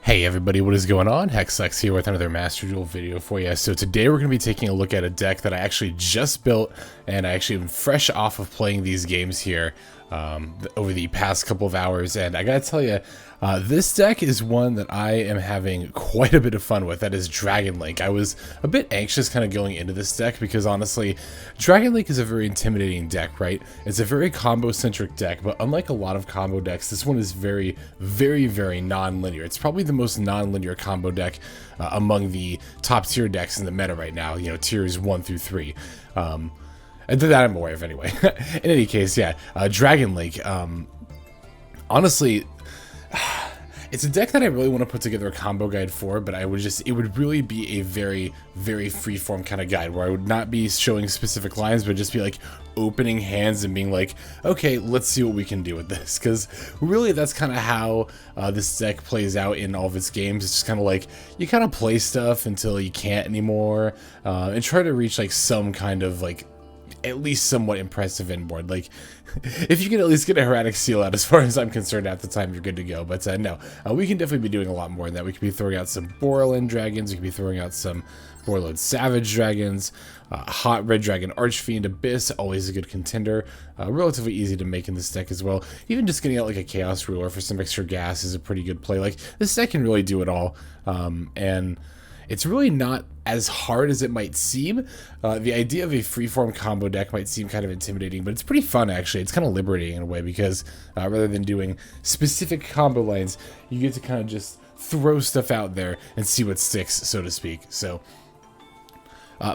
Hey everybody, what is going on? Hexlex here with another Master Duel video for you. So today we're going to be taking a look at a deck that I actually just built, and I actually am fresh off of playing these games here over the past couple of hours, and I gotta tell you, this deck is one that I am having quite a bit of fun with. That is Dragon Link. I was a bit anxious kind of going into this deck because honestly, Dragon Link is a very intimidating deck, right? It's a very combo-centric deck, but unlike a lot of combo decks, this one is very, very non-linear. It's probably the most non-linear combo deck among the top tier decks in the meta right now, you know, tiers 1 through 3. And that I'm aware of anyway. In any case, yeah, Dragon Link, honestly, it's a deck that I really want to put together a combo guide for, but it would really be a very freeform kind of guide where I would not be showing specific lines, but just be like opening hands and being like, okay, let's see what we can do with this. Because really that's kind of how this deck plays out in all of its games. It's just kind of like, you kind of play stuff until you can't anymore, and try to reach like some kind of like at least somewhat impressive inboard. Like, if you can at least get a Heretic Seal out, as far as I'm concerned, at the time you're good to go. But no, we can definitely be doing a lot more than that. We could be throwing out some Borreload Dragons, we could be throwing out some Borreload Savage Dragons, Hot Red Dragon Archfiend Abyss, always a good contender, relatively easy to make in this deck as well. Even just getting out like a Chaos Ruler for some extra gas is a pretty good play. Like, this deck can really do it all, and it's really not as hard as it might seem. The idea of a freeform combo deck might seem kind of intimidating, but it's pretty fun actually. It's kind of liberating in a way because rather than doing specific combo lines, you get to kind of just throw stuff out there and see what sticks, so to speak. So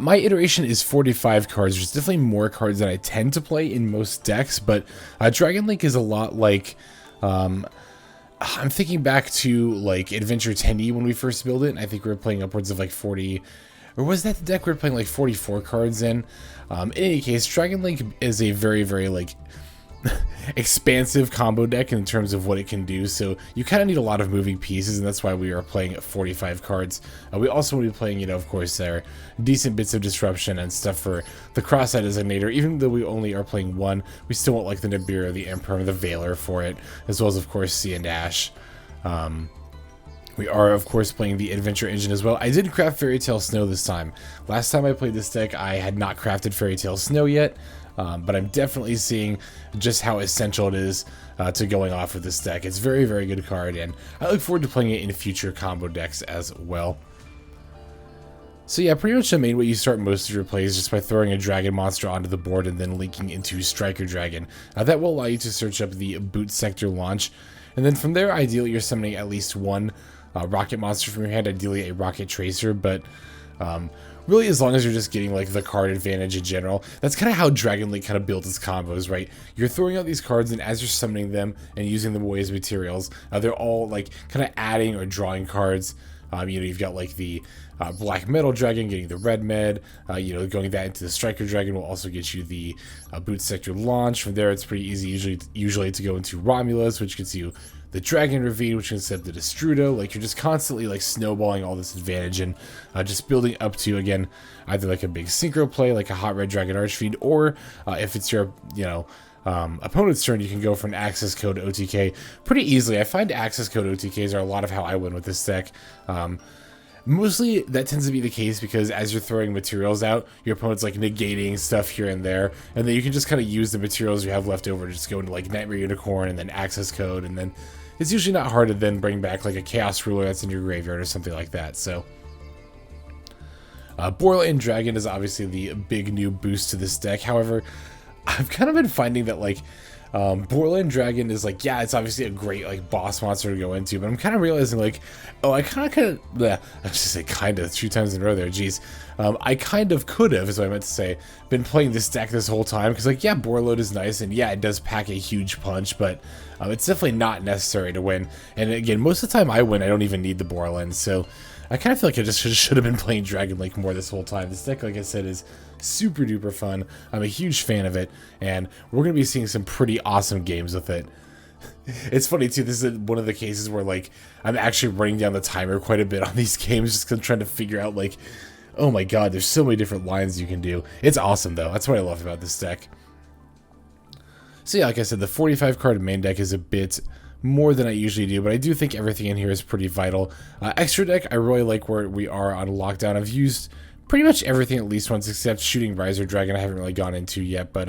my iteration is 45 cards. There's definitely more cards than I tend to play in most decks, but Dragon Link is a lot like... I'm thinking back to like Adventure 10E when we first built it, and I think we were playing upwards of like 40, or was that the deck we were playing like 44 cards in? In any case, Dragon Link is a very like expansive combo deck in terms of what it can do, so you kind of need a lot of moving pieces, and that's why we are playing at 45 cards. We also will be playing, you know, of course, there decent bits of disruption and stuff for the Crossout Designator. Even though we only are playing one, we still want like the Nibiru, the Imperm, the Veiler for it, as well as of course Sea and Ash. We are, of course, playing the Adventure Engine as well. I did craft Fairy Tale Snow this time. Last time I played this deck, I had not crafted Fairy Tale Snow yet, but I'm definitely seeing just how essential it is to going off with this deck. It's very good card, and I look forward to playing it in future combo decks as well. So yeah, pretty much the main way you start most of your plays just by throwing a dragon monster onto the board and then linking into Striker Dragon. That will allow you to search up the boot sector launch, and then from there, ideally, you're summoning at least one rocket monster from your hand, ideally a Rokket Tracer, but really as long as you're just getting like the card advantage in general. That's kind of how Dragon Link kind of builds its combos, right? You're throwing out these cards, and as you're summoning them and using them away as materials, they're all like kind of adding or drawing cards. You know, you've got like the Black Metal Dragon getting the red med, you know, going that into the Striker Dragon will also get you the boot sector launch. From there, it's pretty easy usually to go into Romulus, which gets you the Dragon Ravine, which can set the Destrudo. Like, you're just constantly like snowballing all this advantage and just building up to, again, either like a big synchro play like a Hot Red Dragon Archfiend, or if it's your, you know, opponent's turn, you can go for an access code OTK pretty easily. I find access code OTKs are a lot of how I win with this deck. Mostly that tends to be the case because as you're throwing materials out, your opponent's like negating stuff here and there, and then you can just kind of use the materials you have left over to just go into like Nightmare Unicorn and then access code, and then it's usually not hard to then bring back like a Chaos Ruler that's in your graveyard or something like that. So Borreload Dragon is obviously the big new boost to this deck. However, I've kind of been finding that like Borreload Dragon is like, yeah, it's obviously a great like boss monster to go into, but I'm kind of realizing like, oh, I kind of I should say kind of 2 times in a row there, geez. I kind of could have, is what I meant to say, been playing this deck this whole time, because like, yeah, Borreload is nice, and yeah, it does pack a huge punch, but it's definitely not necessary to win. And again, most of the time I win, I don't even need the Borreload, so I kind of feel like I just should have been playing Dragon Link more this whole time. This deck, like I said, is super duper fun. I'm a huge fan of it, and we're going to be seeing some pretty awesome games with it. It's funny too, this is one of the cases where like I'm actually running down the timer quite a bit on these games, just 'cause I'm trying to figure out like, oh my god, there's so many different lines you can do. It's awesome though, that's what I love about this deck. So yeah, like I said, the 45 card main deck is a bit more than I usually do, but I do think everything in here is pretty vital. Extra deck, I really like where we are on lockdown. I've used pretty much everything at least once, except Shooting Riser Dragon I haven't really gone into yet, but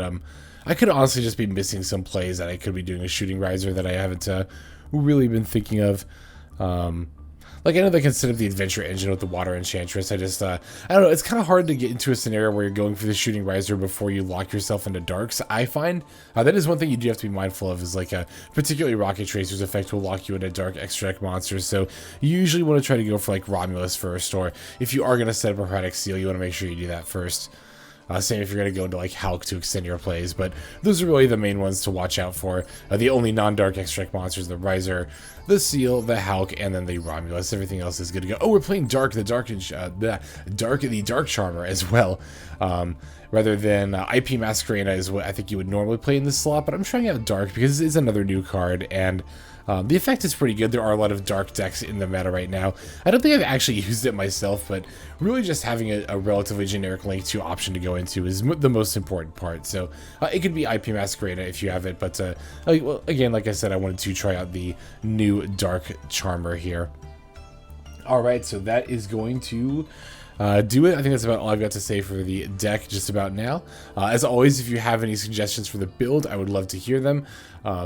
I could honestly just be missing some plays that I could be doing a Shooting Riser that I haven't really been thinking of. Like, I know they can set up the adventure engine with the Water Enchantress. I just, I don't know, it's kind of hard to get into a scenario where you're going for the Shooting Riser before you lock yourself into darks, I find. That is one thing you do have to be mindful of, is like, particularly Rokket Tracer's effect will lock you into dark extra deck monsters, so you usually want to try to go for, like, Romulus first, or if you are going to set up a Heretic Seal, you want to make sure you do that first. Same if you're going to go into like Hulk to extend your plays, but those are really the main ones to watch out for. The only non-dark extract monsters, the Riser, the Seal, the Hulk, and then the Romulus. Everything else is good to go. Oh, we're playing Dark, the Dark Charmer as well. Rather than IP Masquerena is what I think you would normally play in this slot, but I'm trying out Dark because it is another new card, and the effect is pretty good. There are a lot of dark decks in the meta right now. I don't think I've actually used it myself, but really just having a relatively generic link 2 option to go into is the most important part. So it could be IP Masquerena if you have it, but well, again, like I said, I wanted to try out the new Dark Charmer here. Alright, so that is going to do it. I think that's about all I've got to say for the deck just about now. As always, if you have any suggestions for the build, I would love to hear them.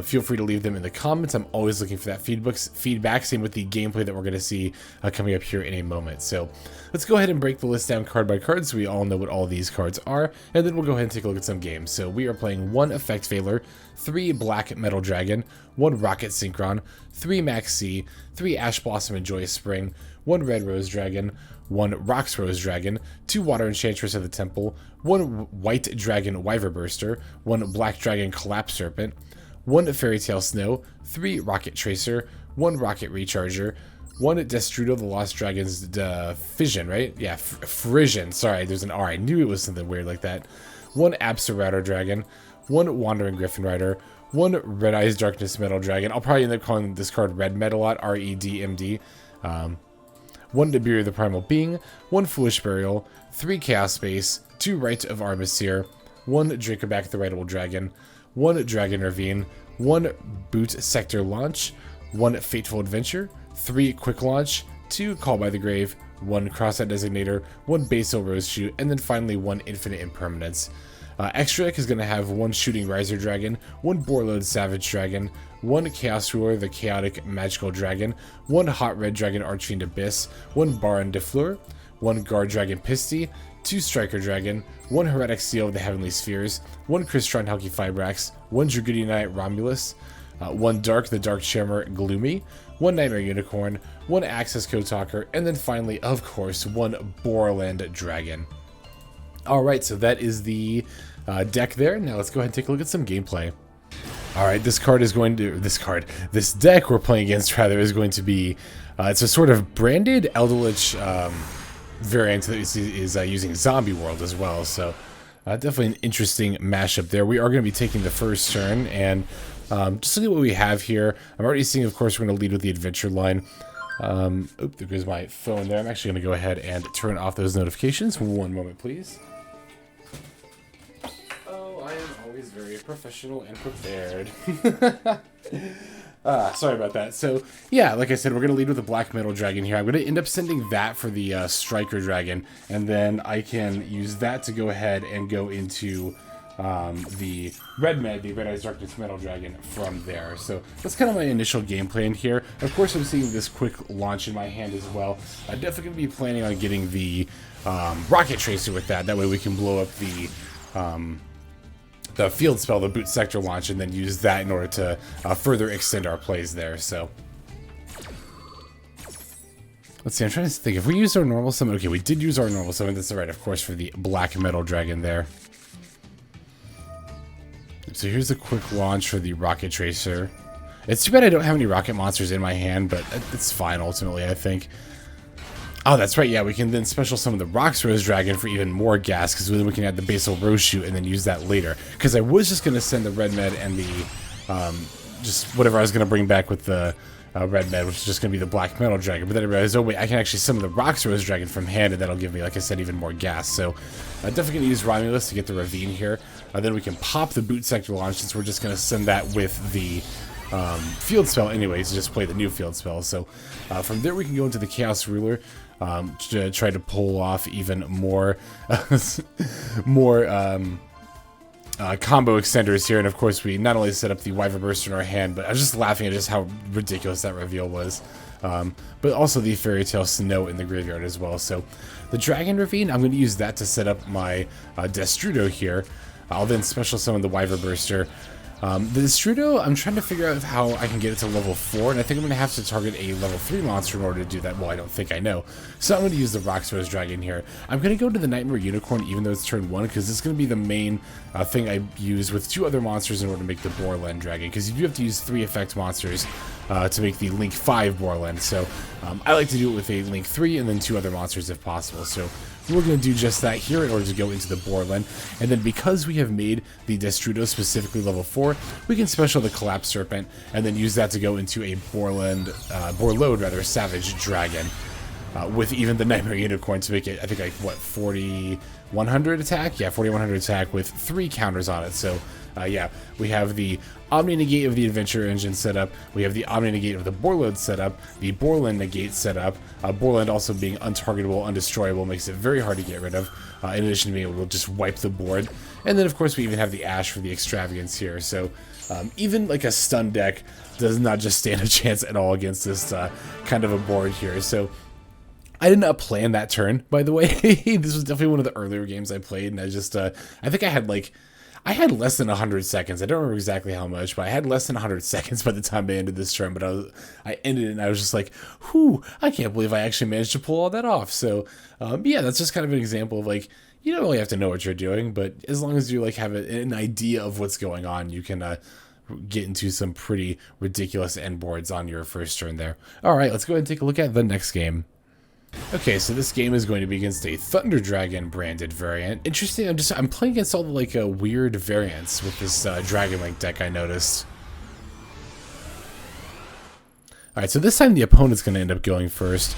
Feel free to leave them in the comments. I'm always looking for that feedback. Same with the gameplay that we're going to see coming up here in a moment. So let's go ahead and break the list down card by card so we all know what all these cards are, and then we'll go ahead and take a look at some games. So we are playing 1 Effect Veiler, 3 Black Metal Dragon, 1 Rokket Synchron, 3 Maxx, 3 Ash Blossom and Joyous Spring, 1 Red Rose Dragon, 1 Roxrose Dragon, 2 Water Enchantress of the Temple, 1 White Dragon Wyverburster, 1 Black Dragon Collapserpent, 1 Fairy Tale Snow, 3 Rokket Tracer, 1 Rokket Recharger, 1 Destrudo, the Lost Dragon's Fission, right? Yeah, Frisian. Sorry, there's an R. I knew it was something weird like that. 1 Absorouter Dragon, 1 Wandering Gryphon Rider, 1 Red Eyes Darkness Metal Dragon. I'll probably end up calling this card Red Metal a lot, REDMD. 1 Nibiru the Primal Being, 1 Foolish Burial, 3 Chaos Space, 2 Rite of Aramesir, 1 Dracoback the Rideable Dragon, 1 Dragon Ravine, 1 Boot Sector Launch, 1 Fateful Adventure, 3 Quick Launch, 2 Call by the Grave, 1 Crossout Designator, 1 Basal Rose Shoot, and then finally 1 Infinite Impermanence. Extra deck is going to have 1 Shooting Riser Dragon, 1 Borreload Savage Dragon, 1 Chaos Ruler the Chaotic Magical Dragon, 1 Hot Red Dragon Archfiend Abyss, 1 Baronne de Fleur, 1 Guard Dragon Pisty, 2 Striker Dragon, 1 Heretic Seal of the Heavenly Spheres, 1 Crystron Helki Fibrax, 1 Dragoonite Romulus, 1 Dark the Dark Charmer Gloomy, 1 Nightmare Unicorn, 1 Access Code Talker, and then finally, of course, 1 Borreload Dragon. Alright, so that is the deck there. Now let's go ahead and take a look at some gameplay. Alright, this deck we're playing against, rather, is going to be, it's a sort of branded Eldritch variant that is using Zombie World as well, so definitely an interesting mashup there. We are going to be taking the first turn, and just look at what we have here. I'm already seeing, of course, we're going to lead with the adventure line. Oop, there goes my phone there. I'm actually going to go ahead and turn off those notifications. One moment, please. Oh, I am always very professional and prepared. Sorry about that. So, yeah, like I said, we're going to lead with the Black Metal Dragon here. I'm going to end up sending that for the Striker Dragon, and then I can use that to go ahead and go into the Red Eyes Darkness Metal Dragon from there. So that's kind of my initial game plan here. Of course, I'm seeing this quick launch in my hand as well. I'm definitely going to be planning on getting the Rokket Tracer with that. That way we can blow up the field spell, the Boot Sector launch, and then use that in order to further extend our plays there. So let's see, I'm trying to think. If we used our normal summon, okay, we did use our normal summon. That's right, of course, for the Black Metal Dragon there. So here's a quick launch for the Rokket Tracer. It's too bad I don't have any rocket monsters in my hand, but it's fine ultimately, I think. Oh, that's right, yeah, we can then special summon the Roxrose Dragon for even more gas, because then we can add the Basal Rose Shoot and then use that later. Because I was just going to send the Red Med and the, just whatever I was going to bring back with the Red Med, which is just going to be the Black Metal Dragon. But then I realized, oh wait, I can actually summon the Roxrose Dragon from hand, and that'll give me, like I said, even more gas. So definitely going to use Romulus to get the Ravine here. Then we can pop the Boot Sector launch, since we're just going to send that with the field spell anyway to just play the new field spell. So from there we can go into the Chaos Ruler to try to pull off even more combo extenders here. And of course we not only set up the Wyverburster in our hand, but I was just laughing at just how ridiculous that reveal was. But also the Fairy Tale Snow in the graveyard as well. So the Dragon Ravine, I'm going to use that to set up my Destrudo here. I'll then special summon the Wyverburster. The Destrudo, I'm trying to figure out how I can get it to level 4, and I think I'm going to have to target a level 3 monster in order to do that. Well, I don't think I know. So I'm going to use the Roxrose Dragon here. I'm going to go to the Nightmare Unicorn even though it's turn 1, because it's going to be the main thing I use with 2 other monsters in order to make the Borreload Dragon, because you do have to use 3 effect monsters to make the Link 5 Borreload. So I like to do it with a Link 3 and then 2 other monsters if possible. So we're going to do just that here in order to go into the Borreload. And then because we have made the Destrudo specifically level 4, we can special the Collapserpent and then use that to go into a Borreload Savage Dragon. With even the Nightmare Unicorn to make it, I think, like, what, 4,100 attack? Yeah, 4,100 attack with 3 counters on it. So, yeah, we have the Omni Negate of the Adventure Engine set up. We have the Omni Negate of the Borreload set up. The Borreload Negate set up. Borreload also being untargetable, undestroyable, makes it very hard to get rid of, in addition to being able to just wipe the board. And then, of course, we even have the Ash for the Extravagance here. So, even, like, a stun deck does not just stand a chance at all against this kind of a board here. So, I did not plan that turn, by the way. This was definitely one of the earlier games I played, and I just, I think I had less than 100 seconds. I don't remember exactly how much, but I had less than 100 seconds by the time I ended this turn, but I ended it, and I was just like, whew, I can't believe I actually managed to pull all that off. So, yeah, that's just kind of an example of, like, you don't really have to know what you're doing, but as long as you, like, have an idea of what's going on, you can, get into some pretty ridiculous end boards on your first turn there. Alright, let's go ahead and take a look at the next game. Okay, so this game is going to be against a Thunder Dragon branded variant. Interesting, I'm playing against all the, like, weird variants with this Dragon Link deck I noticed. Alright, so this time the opponent's going to end up going first.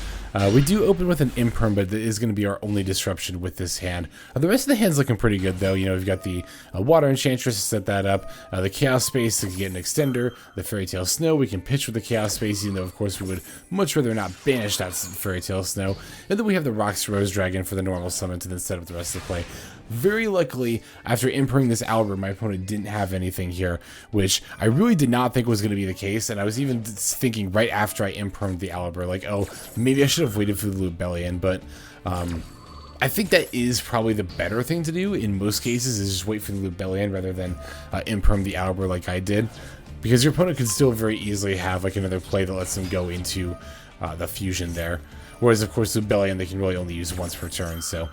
We do open with an Imperm, but that is going to be our only disruption with this hand. The rest of the hand's looking pretty good, though. You know, we've got the Water Enchantress to set that up, the Chaos Space to get an extender, the Fairy Tale Snow, we can pitch with the Chaos Space, even though, of course, we would much rather not banish that Fairy Tale Snow. And then we have the Roxrose Dragon for the normal summon to then set up the rest of the play. Very luckily, after impering this Albert, my opponent didn't have anything here, which I really did not think was going to be the case, and I was even thinking right after I impermed the Albert, like, oh, maybe I should have waited for the Lubellion, but I think that is probably the better thing to do in most cases, is just wait for the Lubellion rather than imperm the Albert like I did, because your opponent could still very easily have, like, another play that lets them go into the fusion there, whereas, of course, Lubellion they can really only use once per turn, so...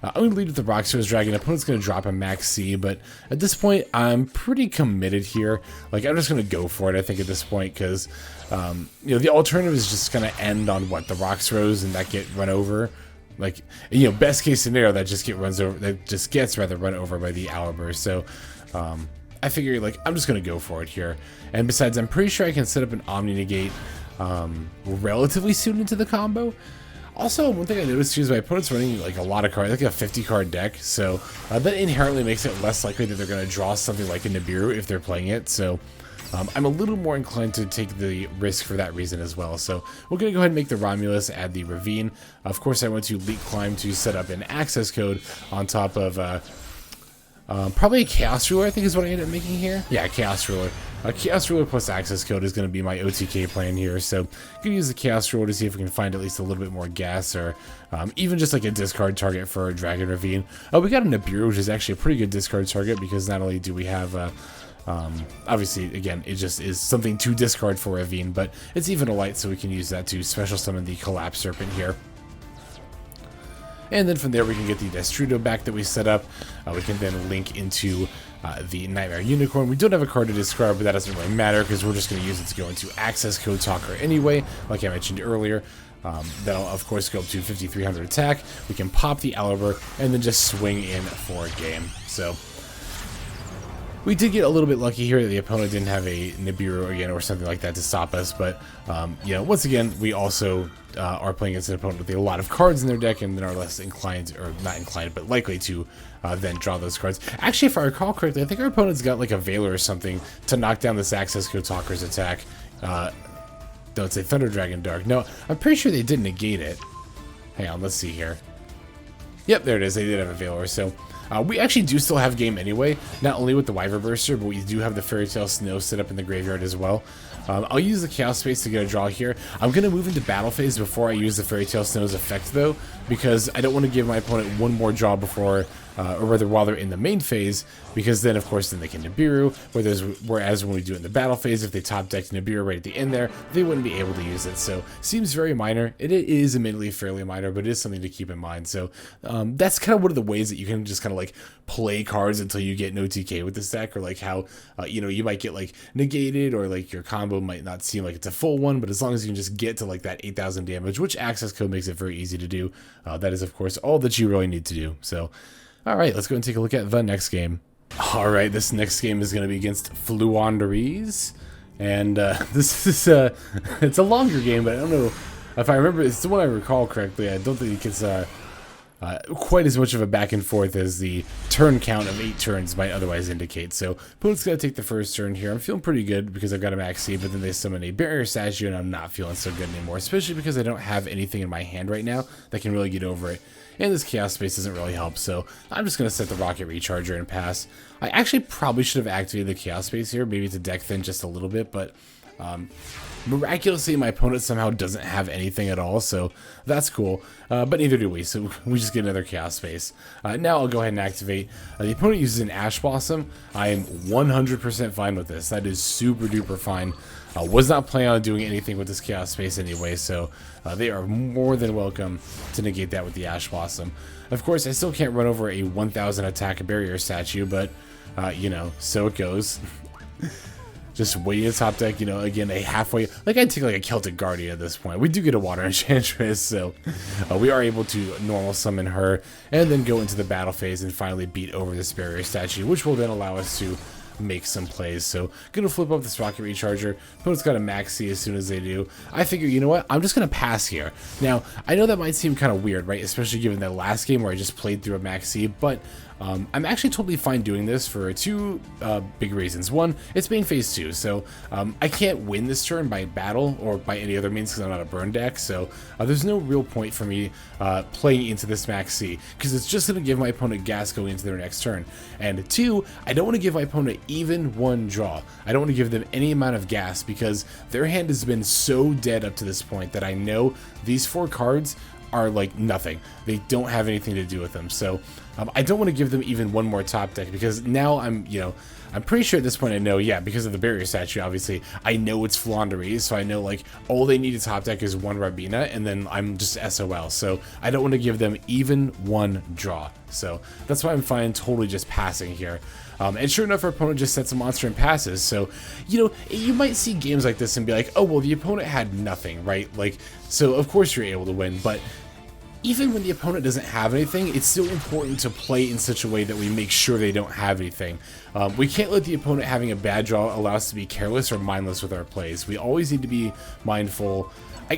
I'm going to lead with the Roxrose Dragon. Opponent's going to drop a Maxx C, but at this point, I'm pretty committed here. Like, I'm just going to go for it, I think, at this point, because, you know, the alternative is just going to end on, what, the Roxrose and that get run over. Like, you know, best case scenario, that just gets run over by the Albert. So, I figure, like, I'm just going to go for it here. And besides, I'm pretty sure I can set up an Omni Negate relatively soon into the combo. Also, one thing I noticed too is my opponent's running, like, a lot of cards, like a 50-card deck, so that inherently makes it less likely that they're going to draw something like a Nibiru if they're playing it, so I'm a little more inclined to take the risk for that reason as well. So we're going to go ahead and make the Romulus, add the Ravine. Of course, I went to Leap Climb to set up an access code on top of probably a Chaos Ruler, I think is what I ended up making here. Yeah, Chaos Ruler. A Chaos Ruler plus access code is going to be my OTK plan here, so I'm going to use the Chaos Ruler to see if we can find at least a little bit more gas, or even just like a discard target for a Dragon Ravine. Oh, we got a Nibiru, which is actually a pretty good discard target, because not only do we have, obviously, again, it just is something to discard for Ravine, but it's even a light, so we can use that to special summon the Collapserpent here. And then from there we can get the Destrudo back that we set up. We can then link into the Nightmare Unicorn. We don't have a card to discard, but that doesn't really matter because we're just going to use it to go into Access Code Talker anyway, like I mentioned earlier. That'll, of course, go up to 5,300 attack. We can pop the Albert and then just swing in for a game. So, We did get a little bit lucky here that the opponent didn't have a Nibiru again or something like that to stop us, but you know, once again, we also are playing against an opponent with a lot of cards in their deck and then are less inclined, or not inclined, but likely to then draw those cards. Actually, if I recall correctly, I think our opponent's got like a Veiler or something to knock down this Access Code Talker's attack. No, it's a Thunder Dragon Dark. No, I'm pretty sure they did negate it. Hang on, let's see here. Yep, there it is. They did have a Veiler, so... we actually do still have game anyway, not only with the Wyverburster, but we do have the Fairy Tale Snow set up in the graveyard as well. I'll use the Chaos Space to get a draw here. I'm going to move into battle phase before I use the Fairy Tale Snow's effect though, because I don't want to give my opponent one more draw before, or rather while they're in the main phase, because then of course then they can Nibiru, whereas when we do it in the battle phase, if they top deck Nibiru right at the end there, they wouldn't be able to use it. So seems very minor. It is admittedly fairly minor, but it is something to keep in mind. So that's kind of one of the ways that you can just kind of like play cards until you get no TK with this deck, or like how you know, you might get like negated, or like your combo might not seem like it's a full one, but as long as you can just get to like that 8,000 damage, which Access Code makes it very easy to do, that is of course all that you really need to do. So alright, let's go and take a look at the next game. Alright, this next game is going to be against Fluondre, and this is it's a longer game, but I don't know if I remember, it's the one I recall correctly. I don't think it's quite as much of a back and forth as the turn count of 8 turns might otherwise indicate. So opponent's going to take the first turn here. I'm feeling pretty good because I've got a Maxx, but then they summon a Barrier Statue and I'm not feeling so good anymore, especially because I don't have anything in my hand right now that can really get over it. And this Chaos Space doesn't really help, so I'm just going to set the Rokket Recharger and pass. I actually probably should have activated the Chaos Space here, maybe to deck thin just a little bit, but miraculously my opponent somehow doesn't have anything at all, so that's cool, but neither do we, so we just get another Chaos Space. Now I'll go ahead and activate. The opponent uses an Ash Blossom. I am 100% fine with this. That is super duper fine. Was not planning on doing anything with this Chaos Space anyway, so they are more than welcome to negate that with the Ash Blossom. Of course, I still can't run over a 1000 attack Barrier Statue, but you know, so it goes. Just waiting to top deck, you know, again, a halfway, like I'd take like a Celtic Guardian at this point. We do get a Water Enchantress, so we are able to normal summon her and then go into the battle phase and finally beat over this Barrier Statue, which will then allow us to make some plays. So gonna flip up this Rokket Recharger. Opponent's got a Maxx as soon as they do. I figure, you know what, I'm just gonna pass here. Now I know that might seem kind of weird, right, especially given that last game where I just played through a Maxx, but I'm actually totally fine doing this for two big reasons. One, it's main phase 2, so I can't win this turn by battle or by any other means because I'm not a burn deck, so there's no real point for me playing into this Maxx because it's just going to give my opponent gas going into their next turn. And two, I don't want to give my opponent even one draw. I don't want to give them any amount of gas because their hand has been so dead up to this point that I know these 4 cards are like nothing. They don't have anything to do with them. So I don't want to give them even one more top deck because now I'm pretty sure at this point I know, yeah, because of the Barrier Statue, obviously, I know it's Fluondre, so I know like all they need to top deck is one Rabina, and then I'm just SOL. So I don't want to give them even one draw. So that's why I'm fine totally just passing here. And sure enough, our opponent just sets a monster and passes. So, you know, you might see games like this and be like, oh, well, the opponent had nothing, right? Like, so of course you're able to win, but even when the opponent doesn't have anything, it's still important to play in such a way that we make sure they don't have anything. We can't let the opponent having a bad draw allow us to be careless or mindless with our plays. We always need to be mindful,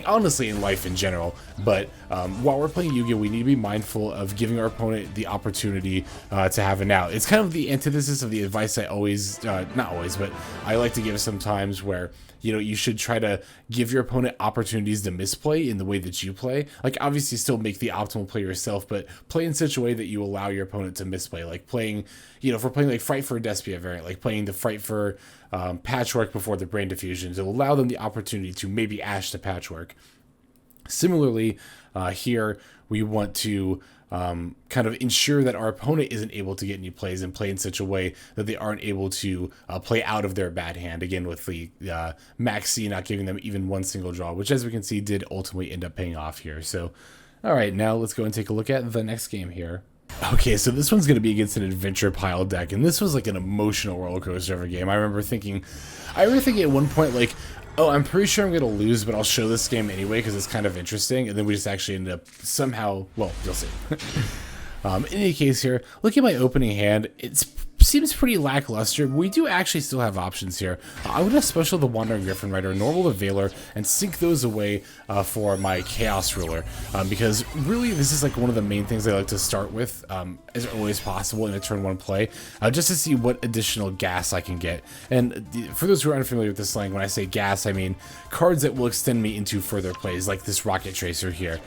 honestly in life in general, but while we're playing Yu-Gi-Oh, we need to be mindful of giving our opponent the opportunity to have an out. It's kind of the antithesis of the advice I always, not always, but I like to give sometimes where, you know, you should try to give your opponent opportunities to misplay in the way that you play. Like, obviously still make the optimal play yourself, but play in such a way that you allow your opponent to misplay. Like playing, you know, if we're playing like Fright for a Despia variant, like playing the Fright for Patchwork before the Brain Diffusion to allow them the opportunity to maybe Ash to Patchwork. Similarly, here we want to kind of ensure that our opponent isn't able to get any plays and play in such a way that they aren't able to play out of their bad hand, again with the Maxx not giving them even one single draw, which as we can see did ultimately end up paying off here. So alright, now let's go and take a look at the next game here. Okay, so this one's going to be against an Adventure Pile deck, and this was like an emotional roller coaster of a game. I remember thinking at one point, like, oh, I'm pretty sure I'm going to lose, but I'll show this game anyway because it's kind of interesting, and then we just actually ended up somehow, well, you'll see. In any case here, look at my opening hand. It's seems pretty lackluster, but we do actually still have options here. I'm going to special the Wandering Gryphon Rider, normal the Veiler, and sync those away for my Chaos Ruler, because really this is like one of the main things I like to start with as early as possible in a turn 1 play, just to see what additional gas I can get. And for those who are unfamiliar with this slang, when I say gas, I mean cards that will extend me into further plays, like this Rokket Tracer here.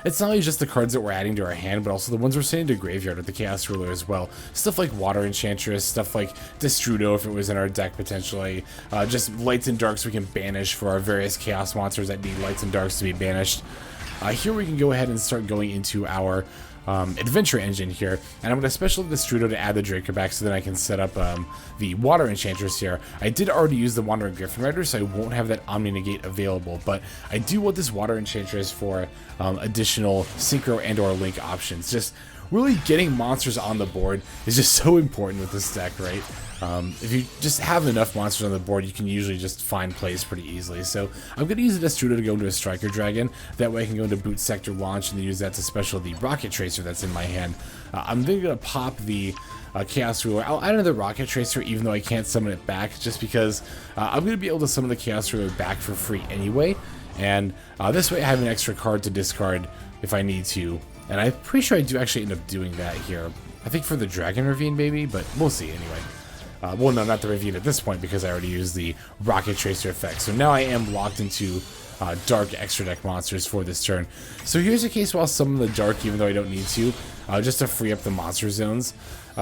It's not only just the cards that we're adding to our hand, but also the ones we're sending to graveyard with the Chaos Ruler as well. Stuff like Water Enchantress, stuff like Destrudo if it was in our deck potentially, just lights and darks we can banish for our various Chaos monsters that need lights and darks to be banished. Here we can go ahead and start going into our adventure engine here, and I'm going to special the Destrudo to add the Dracoback so then I can set up the Water Enchantress here. I did already use the Wandering Gryphon Rider, so I won't have that Omni Negate available, but I do want this Water Enchantress for additional Synchro and or Link options. Just really getting monsters on the board is just so important with this deck, right? If you just have enough monsters on the board, you can usually just find plays pretty easily. So I'm going to use the Destrudo to go into a Striker Dragon. That way I can go into Boot Sector Launch and then use that to special the Rokket Tracer that's in my hand. I'm then going to pop the Chaos Ruler. I'll add another Rokket Tracer even though I can't summon it back, just because I'm going to be able to summon the Chaos Ruler back for free anyway. And this way I have an extra card to discard if I need to. And I'm pretty sure I do actually end up doing that here. I think for the Dragon Ravine maybe, but we'll see anyway. Well, no, not the Ravine at this point because I already used the Rokket Tracer effect. So now I am locked into dark extra deck monsters for this turn. So here's a case where I'll summon the dark even though I don't need to, just to free up the monster zones.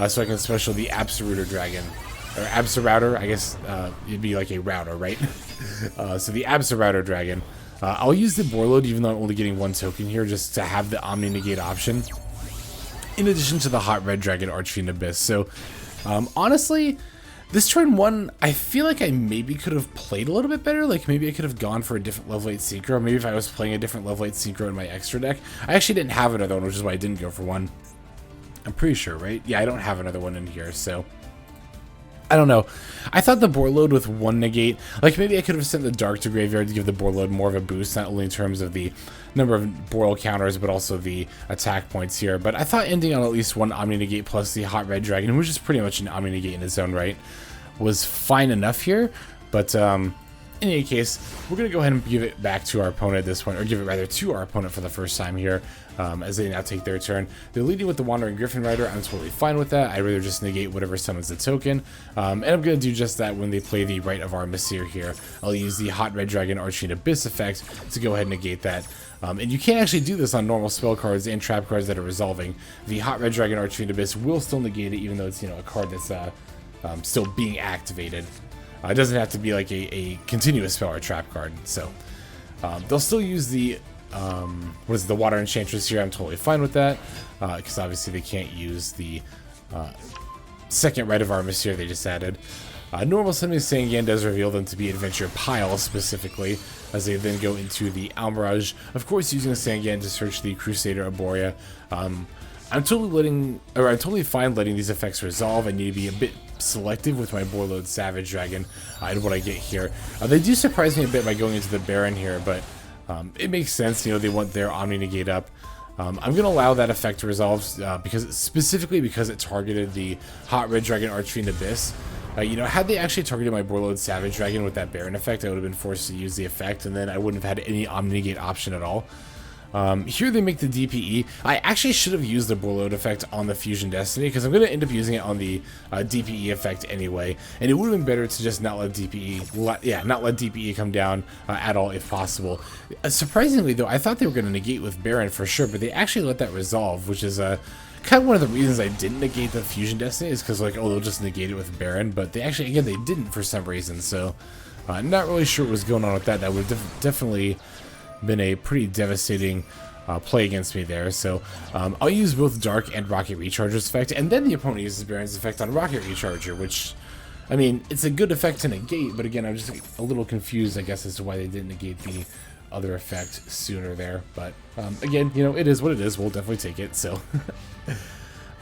So I can special the Absorouter Dragon. Or Absorouter, I guess it'd be like a router, right? So the Absorouter Dragon. I'll use the Borreload even though I'm only getting 1 token here just to have the Omni Negate option. In addition to the Hot Red Dragon Archfiend Abyss. So honestly, this turn 1, I feel like I maybe could have played a little bit better. Like maybe I could have gone for a different level 8 Synchro. Maybe if I was playing a different level 8 Synchro in my extra deck. I actually didn't have another one, which is why I didn't go for one. I'm pretty sure, right? Yeah, I don't have another one in here, so I don't know. I thought the Borreload with 1 negate, like maybe I could have sent the Dark to graveyard to give the Borreload more of a boost, not only in terms of the number of Borrel counters, but also the attack points here. But I thought ending on at least 1 Omni Negate plus the Hot Red Dragon, which is pretty much an Omni Negate in its own right, was fine enough here. But in any case, we're going to go ahead and give it back to our opponent at this point, or give it rather to our opponent for the first time here, as they now take their turn. They're leading with the Wandering Gryphon Rider. I'm totally fine with that. I'd rather just negate whatever summons the token. And I'm going to do just that when they play the Rite of Aramesir here. I'll use the Hot Red Dragon Archfiend Abyss effect to go ahead and negate that. And you can't actually do this on normal spell cards and trap cards that are resolving. The Hot Red Dragon Archfiend Abyss will still negate it, even though it's, you know, a card that's still being activated. It doesn't have to be like a continuous spell or trap card. So they'll still use the the Water Enchantress here. I'm totally fine with that, because obviously they can't use the second Rite of Aramesir they just added. Normal summoning Sangan does reveal them to be Adventure Pile specifically, as they then go into the Almirage. Of course, using the Sangan to search the Crusader Arborea. I'm totally fine letting these effects resolve. I need to be a bit selective with my Borreload Savage Dragon and what I get here. They do surprise me a bit by going into the Baron here, but it makes sense. You know, they want their Omni Negate up. I'm going to allow that effect to resolve specifically because it targeted the Hot Red Dragon Archfiend Abyss. You know, had they actually targeted my Borreload Savage Dragon with that Baron effect, I would have been forced to use the effect, and then I wouldn't have had any Omni Negate option at all. Here they make the DPE. I actually should have used the Borreload effect on the Fusion Destiny, because I'm going to end up using it on the DPE effect anyway, and it would have been better to just not let DPE, not let DPE come down at all if possible. Surprisingly though, I thought they were going to negate with Baron for sure, but they actually let that resolve, which is kind of one of the reasons I didn't negate the Fusion Destiny, is because like, oh, they'll just negate it with Baron, but they actually, again, they didn't for some reason, so not really sure what was going on with that. That would definitely been a pretty devastating play against me there. So I'll use both Dark and Rokket Recharger's effect, and then the opponent uses Baron's effect on Rokket Recharger, which, I mean, it's a good effect to negate, but again, I'm just a little confused, I guess, as to why they didn't negate the other effect sooner there. But again, you know, it is what it is. We'll definitely take it. So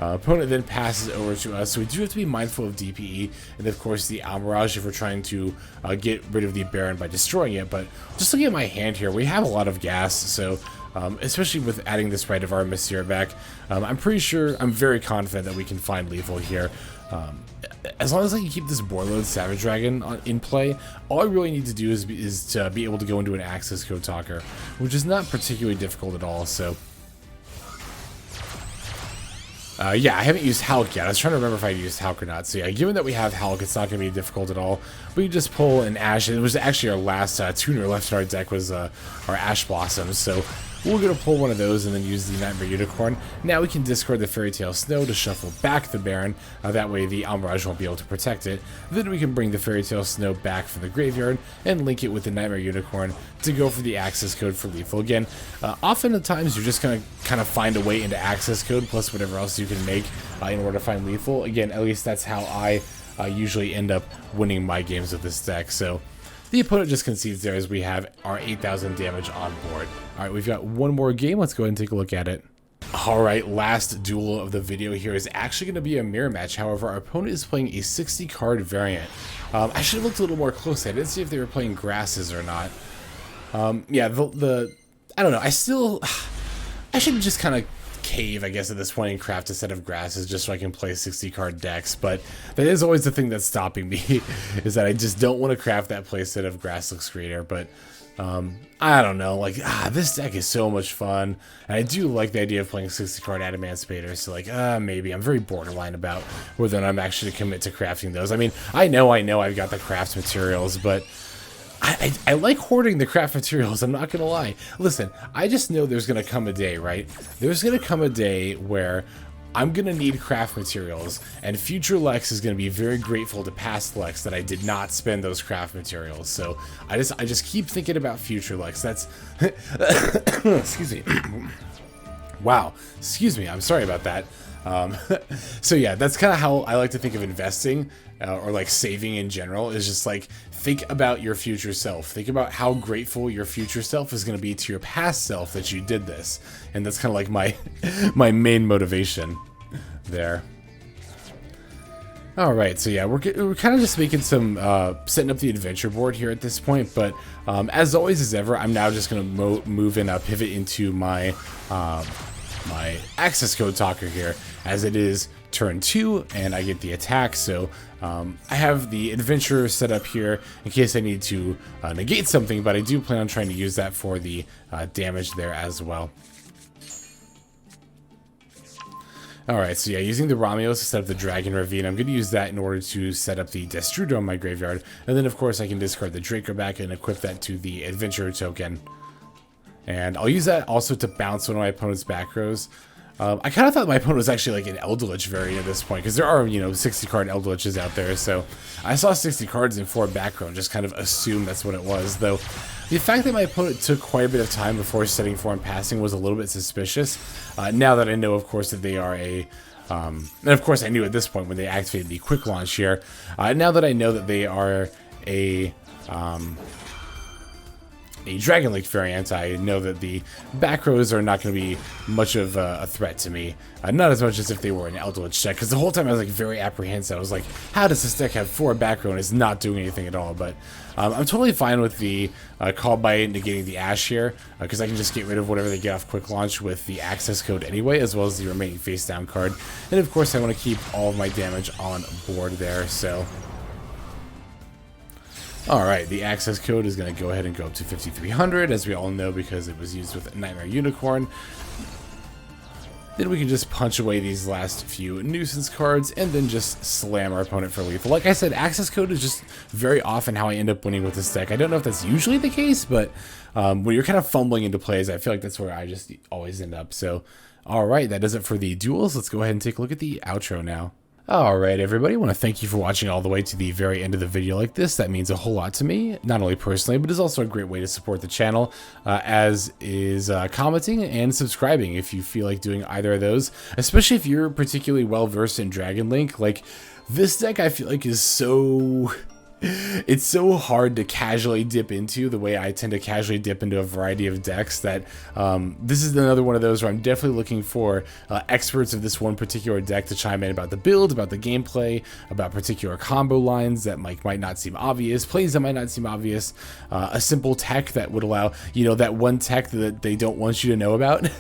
opponent then passes over to us, so we do have to be mindful of DPE, and of course the Almirage if we're trying to get rid of the Baron by destroying it. But just looking at my hand here, we have a lot of gas, so especially with adding this Rite of Aramesir back. I'm pretty sure, I'm very confident that we can find lethal here. As long as I can keep this Borreload Savage Dragon in play, all I really need to do is to be able to go into an access code talker, which is not particularly difficult at all, so... yeah, I haven't used Hulk yet. I was trying to remember if I used Hulk or not. So yeah, given that we have Hulk, it's not going to be difficult at all. We can just pull an Ash. It was actually our last tuner left in our deck was our Ash Blossoms. So we're going to pull one of those and then use the Nightmare Unicorn. Now we can discard the Fairy Tale Snow to shuffle back the Baron. That way the Almirage won't be able to protect it. Then we can bring the Fairy Tale Snow back from the graveyard and link it with the Nightmare Unicorn to go for the access code for lethal. Again, often at times you're just going to kind of find a way into access code plus whatever else you can make in order to find lethal. Again, at least that's how I usually end up winning my games with this deck. So the opponent just concedes there as we have our 8,000 damage on board. Alright, we've got one more game. Let's go ahead and take a look at it. Alright, last duel of the video here is actually going to be a mirror match. However, our opponent is playing a 60 card variant. I should have looked a little more closely. I didn't see if they were playing grasses or not. Yeah, I don't know. I should just kind of cave, I guess, at this point and craft a set of grasses just so I can play 60 card decks, but that is always the thing that's stopping me is that I just don't want to craft that playset of Grasslix Creator. But I don't know, like this deck is so much fun, and I do like the idea of playing 60 card Adamantipator, so like maybe I'm very borderline about whether I'm actually commit to crafting those. I mean, I know I've got the craft materials, but I like hoarding the craft materials, I'm not gonna lie. Listen, I just know there's gonna come a day, right? There's gonna come a day where I'm gonna need craft materials, and future Lex is gonna be very grateful to past Lex that I did not spend those craft materials. So I just keep thinking about future Lex. That's excuse me. Wow, excuse me, I'm sorry about that. So yeah, that's kind of how I like to think of investing, or like saving in general, is just like, think about your future self. Think about how grateful your future self is going to be to your past self that you did this. And that's kind of like my main motivation there. Alright, so yeah, we're kind of just making some, setting up the adventure board here at this point, but as always as ever, I'm now just going to move in a pivot into my, my access code talker here, as it is turn 2 and I get the attack. So I have the adventure set up here in case I need to negate something, but I do plan on trying to use that for the damage there as well. Alright, so yeah, using the Ramios to set up the Dragon Ravine, I'm going to use that in order to set up the Destrudo in my graveyard, and then of course I can discard the Dracoback and equip that to the adventure token. And I'll use that also to bounce one of my opponent's back rows. I kind of thought my opponent was actually like an Eldritch variant at this point, because there are, 60 card Eldritches out there, so I saw 60 cards in 4 back row and just kind of assumed that's what it was, though the fact that my opponent took quite a bit of time before setting 4 and passing was a little bit suspicious. Now that I know, of course, that they are a... and of course I knew at this point when they activated the quick launch here, now that I know that they are a Dragon Lake variant, I know that the back rows are not going to be much of a threat to me. Not as much as if they were an Eldritch deck, because the whole time I was like very apprehensive. I was like, how does this deck have 4 back row and is not doing anything at all? But I'm totally fine with the call by negating the Ash here, because I can just get rid of whatever they get off quick launch with the access code anyway, as well as the remaining face down card. And of course I want to keep all of my damage on board there, so... Alright, the access code is going to go ahead and go up to 5,300, as we all know, because it was used with Nightmare Unicorn. Then we can just punch away these last few nuisance cards, and then just slam our opponent for lethal. Like I said, access code is just very often how I end up winning with this deck. I don't know if that's usually the case, but when you're kind of fumbling into plays, I feel like that's where I just always end up. So, alright, that does it for the duels. Let's go ahead and take a look at the outro now. Alright everybody, I want to thank you for watching all the way to the very end of the video like this. That means a whole lot to me, not only personally, but it's also a great way to support the channel, as is commenting and subscribing if you feel like doing either of those, especially if you're particularly well versed in Dragon Link. Like, this deck I feel like is so It's so hard to casually dip into the way I tend to casually dip into a variety of decks that this is another one of those where I'm definitely looking for experts of this one particular deck to chime in about the build, about the gameplay, about particular combo lines that might not seem obvious, plays that might not seem obvious, a simple tech that would allow, you know, that one tech that they don't want you to know about.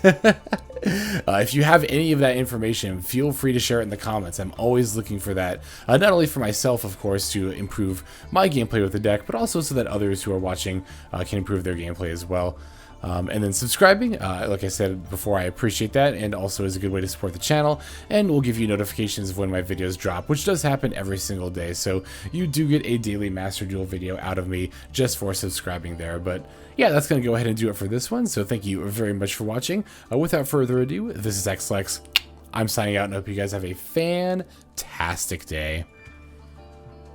If you have any of that information, feel free to share it in the comments. I'm always looking for that, not only for myself, of course, to improve my gameplay with the deck, but also so that others who are watching can improve their gameplay as well. And then subscribing, like I said before, I appreciate that, and also is a good way to support the channel, and will give you notifications of when my videos drop, which does happen every single day, so you do get a daily Master Duel video out of me just for subscribing there. But yeah, that's going to go ahead and do it for this one, so thank you very much for watching. Without further ado, this is XLex. I'm signing out, and hope you guys have a fantastic day.